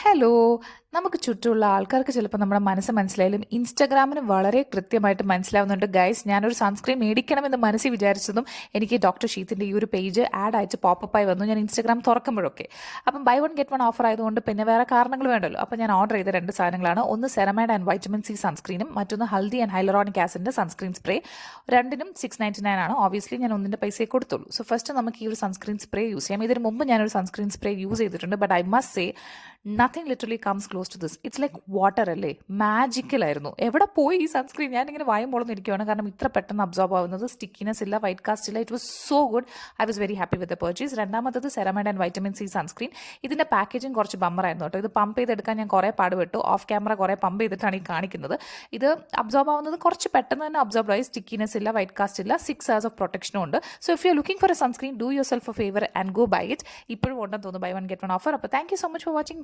Hello. നമുക്ക് ചുറ്റുമുള്ള ആൾക്കാർക്ക് ചിലപ്പോൾ നമ്മുടെ മനസ്സ് മനസ്സിലായാലും ഇൻസ്റ്റാഗ്രാമിന് വളരെ കൃത്യമായിട്ട് മനസ്സിലാവുന്നുണ്ട് ഗൈസ്. ഞാനൊരു സൺസ്ക്രീൻ മേടിക്കണമെന്ന് മനസ്സിൽ വിചാരിച്ചതും എനിക്ക് ഡോക്ടർ ഷീത്തിൻ്റെ ഈ ഒരു പേജ് ആഡ് ആയിട്ട് പോപ്പപ്പായി വന്നു ഞാൻ ഇൻസ്റ്റാഗ്രാം തുറക്കുമ്പോഴൊക്കെ. അപ്പം buy one get one offer ആയതുകൊണ്ട് പിന്നെ വേറെ കാരണങ്ങൾ വേണ്ടല്ലോ. അപ്പം ഞാൻ ഓർഡർ ചെയ്ത രണ്ട് സാധനങ്ങളാണ്. ഒന്ന് സെറമൈഡ് ആൻഡ് വൈറ്റമിൻ സി സൺസ്ക്രീനും മറ്റൊന്ന് ഹൽദി ആൻഡ് ഹൈലറോണിക് ആസിഡിൻ്റെ സൺസ്ക്രീൻ സ്പ്രേ. രണ്ടിനും 699 ആണ്. ഓബിയസ്ലി ഞാൻ ഒന്നിൻ്റെ പൈസയെ കൊടുത്തുള്ളൂ. സോ ഫസ്റ്റ് നമുക്ക് ഈ ഒരു സൺസ്ക്രീൻ സ്പ്രേ യൂസ് ചെയ്യാം. ഇതിന് മുമ്പ് ഞാനൊരു സൺസ്ക്രീൻ സ്പ്രേ യൂസ് ചെയ്തിട്ടുണ്ട്. But I must say nothing literally comes close to this. It's like water അല്ലേ, മാജിക്കലായിരുന്നു. എവിടെ പോയി ഈ സൺസ്ക്രീൻ? ഞാനിങ്ങനെ വായുമ്പോളൊന്നും ഇരിക്കുകയാണ്, കാരണം ഇത്ര പെട്ടെന്ന് അബ്സോർബ് ആവുന്നത്. സ്റ്റിക്കിനെസ് ഇല്ല, വൈറ്റ് കാസ്റ്റ് ഇല്ല. It was so good. I was very happy with the purchase. രണ്ടാമത്തത് ceramide and vitamin C sunscreen. ഇതിൻ്റെ പാക്കേജിങ് കുറച്ച് ബമ്പറായിരുന്നു കേട്ടോ. ഇത് പമ്പ് ചെയ്തെടുക്കാൻ ഞാൻ കുറേ പാടുപെട്ടു. ഓഫ് ക്യാമറ കുറേ പമ്പ് ചെയ്തിട്ടാണ് ഈ കാണിക്കുന്നത്. ഇത് അബ്സോർബ് ആവുന്നത് കുറച്ച് പെട്ടെന്ന് തന്നെ അബ്സോർബ് ആയി. സ്റ്റിക്കിനെസ് ഇല്ല, വൈറ്റ് കാസ്റ്റ് ഇല്ല, 6 hours ഓഫ് പ്രൊട്ടക്ഷനും ഉണ്ട്. So if you are looking for a sunscreen, do yourself a favour and go buy it. ഇപ്പോഴും ഉണ്ടെന്ന് തോന്നുന്നു buy one get one offer. അപ്പോൾ thank you so much for watching.